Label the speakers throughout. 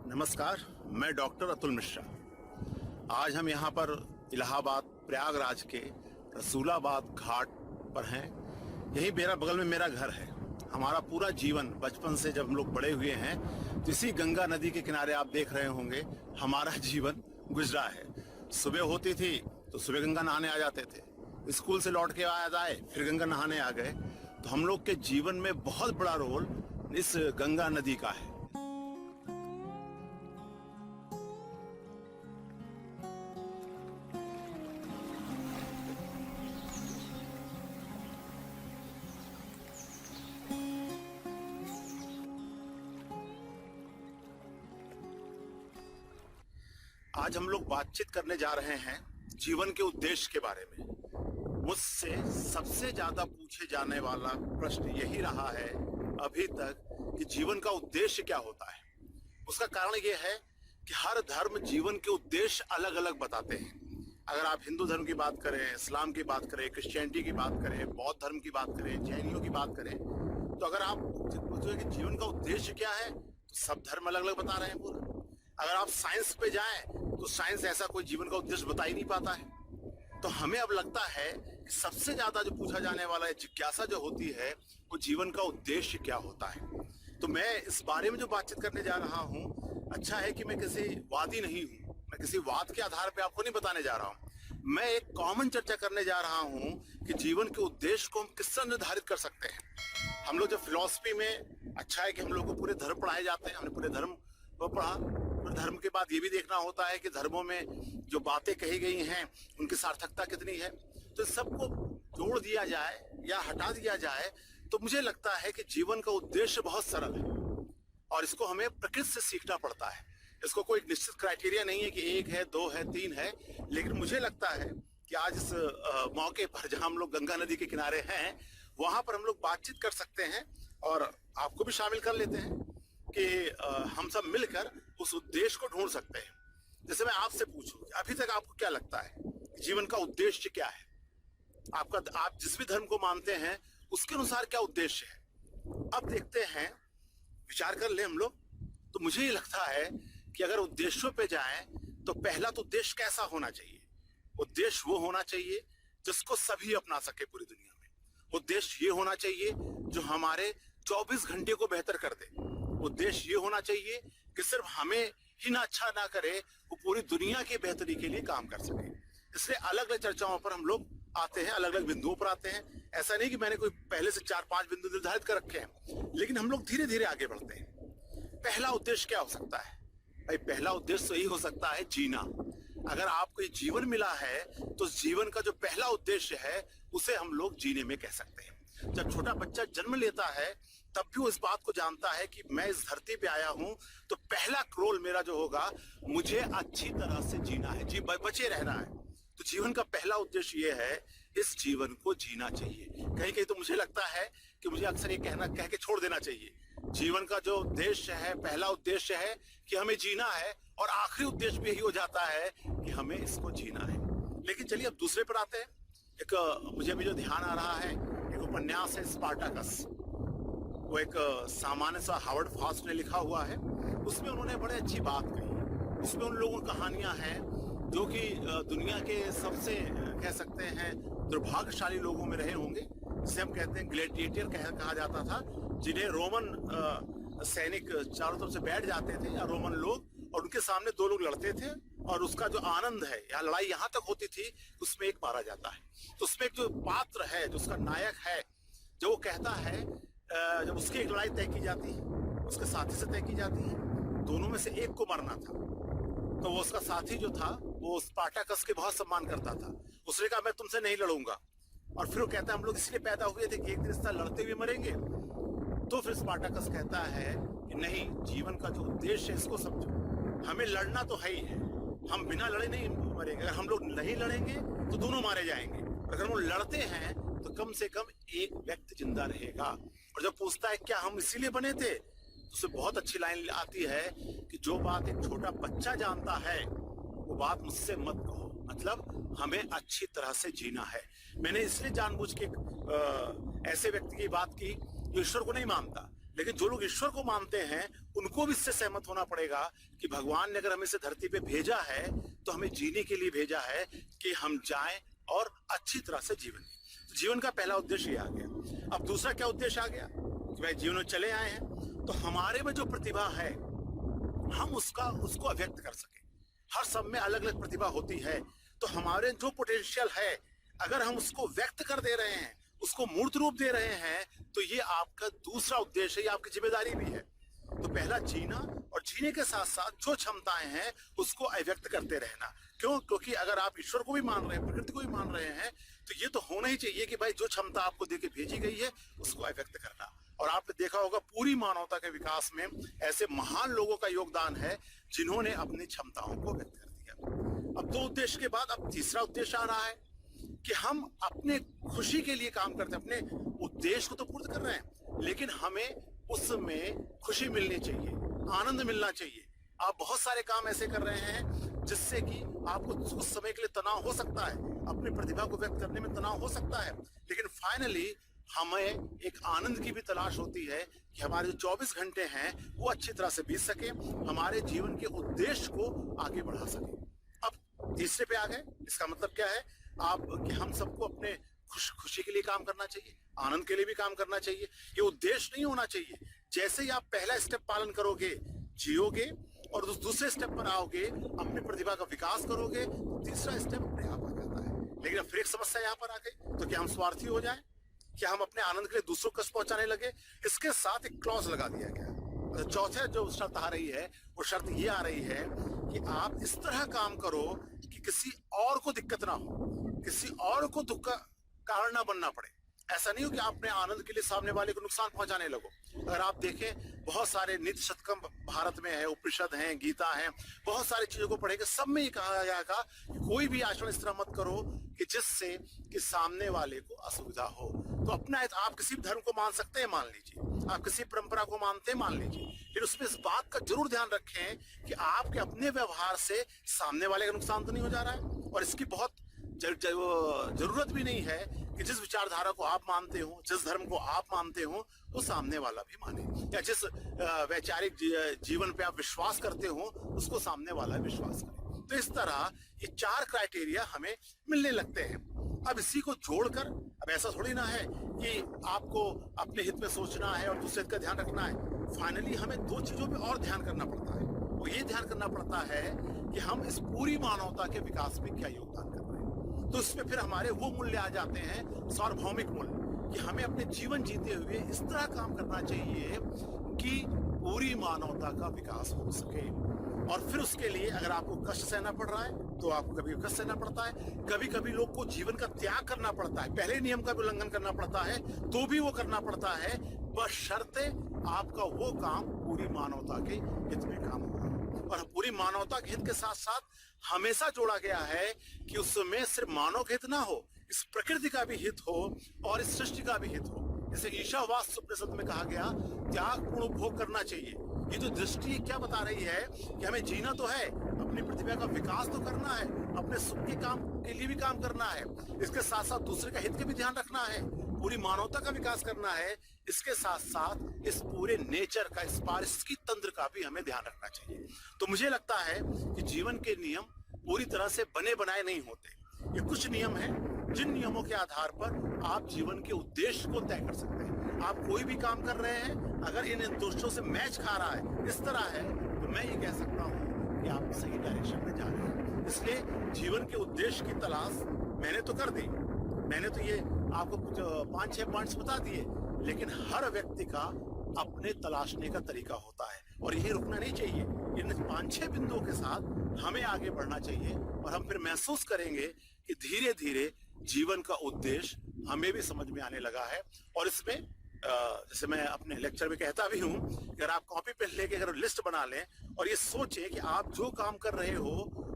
Speaker 1: नमस्कार। मैं डॉक्टर अतुल मिश्रा। आज हम यहाँ पर इलाहाबाद प्रयागराज के रसूलाबाद घाट पर हैं। यही मेरा बगल में मेरा घर है। हमारा पूरा जीवन बचपन से जब हम लोग बड़े हुए हैं तो इसी गंगा नदी के किनारे आप देख रहे होंगे हमारा जीवन गुजरा है। सुबह होती थी तो सुबह गंगा नहाने आ जाते थे, स्कूल से लौट के आए फिर गंगा नहाने आ गए। तो हम लोग के जीवन में बहुत बड़ा रोल इस गंगा नदी का है। आज हम लोग बातचीत करने जा रहे हैं जीवन के उद्देश्य के बारे में। मुझसे सबसे ज्यादा पूछे जाने वाला प्रश्न यही रहा है अभी तक कि जीवन का उद्देश्य क्या होता है। उसका कारण यह है कि हर धर्म जीवन के उद्देश्य अलग अलग बताते हैं। अगर आप हिंदू धर्म की बात करें, इस्लाम की बात करें, क्रिश्चियनिटी की बात करें, बौद्ध धर्म की बात करें, जैनियों की बात करें, तो अगर आप पूछोगे कि जीवन का उद्देश्य क्या है तो सब धर्म अलग अलग बता रहे हैं पूरा। अगर आप साइंस पे जाएं तो साइंस ऐसा कोई जीवन का उद्देश्य बता ही नहीं पाता है। तो हमें अब लगता है कि सबसे ज्यादा जो पूछा जाने वाला जिज्ञासा जो होती है वो जीवन का उद्देश्य क्या होता है। तो मैं इस बारे में जो बातचीत करने जा रहा हूँ, अच्छा है कि मैं किसी वादी नहीं हूँ, मैं किसी वाद के आधार पर आपको नहीं बताने जा रहा हूँ। मैं एक कॉमन चर्चा करने जा रहा हूँ कि जीवन के उद्देश्य को हम किस तरह निर्धारित कर सकते हैं। हम लोग जो फिलॉसफी में, अच्छा है कि हम लोग को पूरे धर्म पढ़ाए जाते हैं, हमने पूरे धर्म को पढ़ा। धर्म के बाद ये भी देखना होता है कि धर्मों में जो बातें कही गई हैं उनकी सार्थकता कितनी है। तो सबको जोड़ दिया जाए या हटा दिया जाए तो मुझे लगता है कि जीवन का उद्देश्य बहुत सरल है और इसको हमें प्रकृति से सीखना पड़ता है। इसको कोई निश्चित क्राइटेरिया नहीं है कि 1 है, 2 है, 3 है। लेकिन मुझे लगता है कि आज इस मौके पर जहां हम लोग गंगा नदी के किनारे हैं वहां पर हम लोग बातचीत कर सकते हैं और आपको भी शामिल कर लेते हैं कि हम सब मिलकर उस उद्देश्य को ढूंढ सकते हैं। जैसे मैं आपसे पूछूं अभी तक आपको क्या लगता है जीवन का उद्देश्य क्या है? आप जिस भी धर्म को मानते हैं उसके अनुसार क्या उद्देश्य है? अब देखते हैं, विचार कर ले हम लोग। तो मुझे ये लगता है कि अगर उद्देश्यों पे जाएं तो पहला तो उद्देश्य कैसा होना चाहिए? उद्देश्य वो होना चाहिए जिसको सभी अपना सके पूरी दुनिया में। उद्देश्य ये होना चाहिए जो हमारे 24 घंटे को बेहतर कर दे। उद्देश्य ये होना चाहिए कि सिर्फ हमें ही ना अच्छा ना करे, वो पूरी दुनिया की बेहतरी के लिए काम कर सके। इसलिए अलग अलग चर्चाओं पर हम लोग आते हैं, अलग अलग बिंदुओं पर आते हैं। ऐसा नहीं कि मैंने कोई पहले से 4-5 बिंदु निर्धारित कर रखे हैं, लेकिन हम लोग धीरे धीरे आगे बढ़ते हैं। पहला उद्देश्य क्या हो सकता है? भाई पहला उद्देश्य तो यही हो सकता है जीना। अगर आपको ये जीवन मिला है तो जीवन का जो पहला उद्देश्य है उसे हम लोग जीने में कह सकते हैं। जब छोटा बच्चा जन्म लेता है तब भी वो इस बात को जानता है कि मैं इस धरती पे आया हूं तो पहला रोल मेरा जो होगा, मुझे अच्छी तरह से जीना है, बचे रहना है। तो जीवन का पहला उद्देश्य ये है, इस जीवन को जीना चाहिए। कहीं कहीं तो मुझे लगता है कि मुझे अक्सर ये कह के छोड़ देना चाहिए। जीवन का जो उद्देश्य है, पहला उद्देश्य है कि हमें जीना है और आखिरी उद्देश्य भी यही हो जाता है कि हमें इसको जीना है। लेकिन चलिए अब दूसरे पर आते हैं। एक मुझे अभी जो ध्यान आ रहा है, एक उपन्यास है स्पार्टाकस। वो एक सामान्य सा हावर्ड फास्ट ने लिखा हुआ है। उसमें उन्होंने बड़े अच्छी बात कही। उसमें उन लोगों की कहानियां हैं जो कि दुनिया के सबसे कह सकते हैं दुर्भाग्यशाली लोगों में रहे होंगे, जिसे हम कहते हैं ग्लेडिएटर कहा जाता था, जिन्हें रोमन सैनिक चारों तरफ से बैठ जाते थे या रोमन लोग, और उनके सामने 2 लोग लड़ते थे और उसका जो आनंद है या लड़ाई यहाँ तक होती थी उसमें एक मारा जाता है। तो उसमें एक जो पात्र है, जो उसका नायक है, जो वो कहता है, जब उसकी एक लड़ाई तय की जाती है, उसके साथी से तय की जाती है, दोनों में से एक को मरना था। तो वो उसका साथी जो था वो स्पार्टाकस के बहुत सम्मान करता था। उसने कहा मैं तुमसे नहीं लड़ूंगा। और फिर वो कहता है हम लोग इसलिए पैदा हुए थे कि एक दिन इस तरह लड़ते हुए मरेंगे। तो फिर स्पार्टाकस कहता है कि नहीं, जीवन का जो उद्देश्य है इसको समझो, हमें लड़ना तो है ही है, हम बिना लड़े नहीं मरेंगे। अगर हम लोग नहीं लड़ेंगे तो दोनों मारे जाएंगे, अगर हम लड़ते हैं तो कम से कम एक व्यक्ति जिंदा रहेगा। और जब पूछता है क्या हम इसीलिए बने थे, तो उससे बहुत अच्छी लाइन आती है कि जो बात एक छोटा बच्चा जानता है वो बात मुझसे मत कहो। मतलब हमें अच्छी तरह से जीना है। मैंने इसलिए जानबूझ के ऐसे व्यक्ति की बात की जो ईश्वर को नहीं मानता, लेकिन जो लोग ईश्वर को मानते हैं उनको भी इससे सहमत होना पड़ेगा कि भगवान ने अगर हमें इस धरती पे भेजा है तो हमें जीने के लिए भेजा है कि हम जाएं और अच्छी तरह से जीवन जिएं। जीवन का पहला उद्देश्य ये आ गया। अब दूसरा क्या उद्देश्य आ गया कि भाई जीवन में चले आए हैं तो हमारे में जो प्रतिभा है हम उसको अव्यक्त कर सके। हर सब में अलग अलग प्रतिभा होती है, तो हमारे जो पोटेंशियल है अगर हम उसको व्यक्त कर दे रहे हैं, उसको मूर्त रूप दे रहे हैं, तो ये आपका दूसरा उद्देश्य है, ये आपकी जिम्मेदारी भी है। तो पहला जीना, और जीने के साथ साथ जो क्षमताएं हैं उसको अव्यक्त करते रहना। क्यों? क्योंकि अगर आप ईश्वर को भी मान रहे हैं, प्रकृति को भी मान रहे हैं, तो ये तो होना ही चाहिए कि भाई जो क्षमता आपको देके भेजी गई है उसको अव्यक्त करना। और आपने देखा होगा पूरी मानवता के विकास में ऐसे महान लोगों का योगदान है जिन्होंने अपनी क्षमताओं को व्यक्त कर दिया। अब दो उद्देश्य के बाद अब तीसरा उद्देश्य आ रहा है कि हम अपने खुशी के लिए काम करते हैं। अपने उद्देश्य को तो पूर्ण कर रहे हैं, लेकिन हमें उसमें खुशी मिलनी चाहिए, आनंद मिलना चाहिए। आप बहुत सारे काम ऐसे कर रहे हैं जिससे कि आपको उस समय के लिए तनाव हो सकता है, अपनी प्रतिभा को व्यक्त करने में तनाव हो सकता है, लेकिन फाइनली हमें एक आनंद की भी तलाश होती है कि हमारे जो 24 घंटे हैं वो अच्छी तरह से बीत सके, हमारे जीवन के उद्देश्य को आगे बढ़ा सके। अब तीसरे पे आ गए। इसका मतलब क्या है कि हम सबको अपने खुशी के लिए काम करना चाहिए, आनंद के लिए भी काम करना चाहिए। ये उद्देश्य नहीं होना चाहिए। जैसे ही आप पहला स्टेप पालन करोगे, जियोगे और दूसरे स्टेप पर आओगे, अपनी प्रतिभा का विकास करोगे, तो तीसरा स्टेप अपने आप आ जाता है। लेकिन अब फिर एक समस्या यहाँ पर आ गई, तो क्या हम स्वार्थी हो जाएं? क्या हम अपने आनंद के लिए दूसरों को कष्ट पहुंचाने लगे? इसके साथ एक क्लॉज लगा दिया गया। तो चौथे जो शर्त आ रही है वो शर्त ये आ रही है कि आप इस तरह काम करो कि किसी और को दिक्कत ना हो, किसी और को दुख का कारण ना बनना पड़े। ऐसा नहीं हो कि आप अपने आनंद के लिए सामने वाले को नुकसान पहुंचाने लगो। अगर आप देखें बहुत सारे नीति शतकम भारत में है, उपनिषद हैं, गीता है, बहुत सारी चीजों को पढ़ेंगे, सब में ये कहा जाएगा कि कोई भी आचरण इस तरह मत करो कि जिससे कि सामने वाले को असुविधा हो। तो अपना आप किसी भी धर्म को मान सकते हैं, मान लीजिए, आप किसी परंपरा को मानते हैं, मान लीजिए, फिर उसमें इस बात का जरूर ध्यान रखें कि आपके अपने व्यवहार से सामने वाले का नुकसान तो नहीं हो जा रहा है। और इसकी बहुत जरूरत भी नहीं है कि जिस विचारधारा को आप मानते हो, जिस धर्म को आप मानते हो, वो सामने वाला भी माने, या जिस वैचारिक जीवन पे आप विश्वास करते हो उसको सामने वाला विश्वास करे। तो इस तरह ये 4 क्राइटेरिया हमें मिलने लगते हैं। अब इसी को जोड़कर, अब ऐसा थोड़ी ना है कि आपको अपने हित में सोचना है और दूसरे हित का ध्यान रखना है। फाइनली हमें 2 चीजों पे और ध्यान करना पड़ता है। वो ये ध्यान करना पड़ता है कि हम इस पूरी मानवता के विकास में क्या योगदान कर रहे हैं। तो इसमें फिर हमारे वो मूल्य आ जाते हैं, सार्वभौमिक मूल्य, कि हमें अपने जीवन जीते हुए इस तरह काम करना चाहिए कि पूरी मानवता का विकास हो सके। और फिर उसके लिए अगर आपको कष्ट सहना पड़ रहा है तो आपको कभी कष्ट सहना पड़ता है, कभी कभी लोग को जीवन का त्याग करना पड़ता है, पहले नियम का भी उल्लंघन करना पड़ता है, तो भी वो करना पड़ता है, बशर्ते आपका वो काम पूरी मानवता के हित में काम होगा। और पूरी मानवता के हित के साथ साथ हमेशा जोड़ा गया है कि उसमें सिर्फ मानव का हित ना हो, इस प्रकृति का भी हित हो और इस सृष्टि का भी हित हो। जैसे ईशावास्य उपनिषद में कहा गया, त्याग पूर्ण उपभोग करना चाहिए। ये जो दृष्टि क्या बता रही है कि हमें जीना तो है, अपनी प्रतिभा का विकास तो करना है, अपने सुख के काम के लिए भी काम करना है, इसके साथ साथ दूसरे का हित का भी ध्यान रखना है, पूरी मानवता का विकास करना है, इसके साथ साथ इस पूरे नेचर का, इस पारिस्थितिकी तंत्र का भी हमें ध्यान रखना चाहिए। तो मुझे लगता है कि जीवन के नियम पूरी तरह से बने बनाए नहीं होते। ये कुछ नियम हैं जिन नियमों के आधार पर आप जीवन के उद्देश्य को तय कर सकते हैं। आप कोई भी काम कर रहे हैं, अगर इन दोषों से मैच खा रहा है, इस तरह है, तो मैं ये कह सकता हूँ कि आप सही डायरेक्शन में जा रहे हैं। इसलिए जीवन के उद्देश्य की तलाश मैंने तो कर दी, मैंने तो ये आपको कुछ 5-6 पॉइंट्स बता दिए, लेकिन हर व्यक्ति का अपने तलाशने का तरीका होता है और यही रुकना नहीं चाहिए। इन 5-6 बिंदुओं के साथ हमें आगे बढ़ना चाहिए और हम फिर महसूस करेंगे कि धीरे धीरे जीवन का उद्देश्य हमें भी समझ में आने लगा है। और इसमें जैसे मैं अपने लेक्चर में कहता भी हूँ, अगर आप कॉपी पेन लेके अगर लिस्ट बना लें और ये सोचें कि आप जो काम कर रहे हो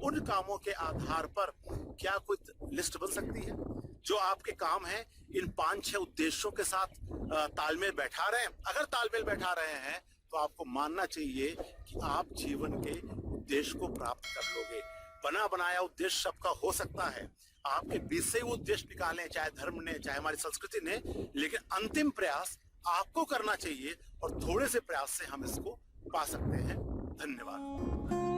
Speaker 1: उन कामों के आधार पर क्या कोई लिस्ट बन सकती है जो आपके काम है इन 5-6 उद्देश्यों के साथ तालमेल बैठा रहे हैं। अगर तालमेल बैठा रहे हैं तो आपको मानना चाहिए कि आप जीवन के उद्देश्य को प्राप्त कर लोगे। बना बनाया उद्देश्य सबका हो सकता है, आपके बीच से वो उद्देश्य निकालें, चाहे धर्म ने, चाहे हमारी संस्कृति ने, लेकिन अंतिम प्रयास आपको करना चाहिए और थोड़े से प्रयास से हम इसको पा सकते हैं। धन्यवाद।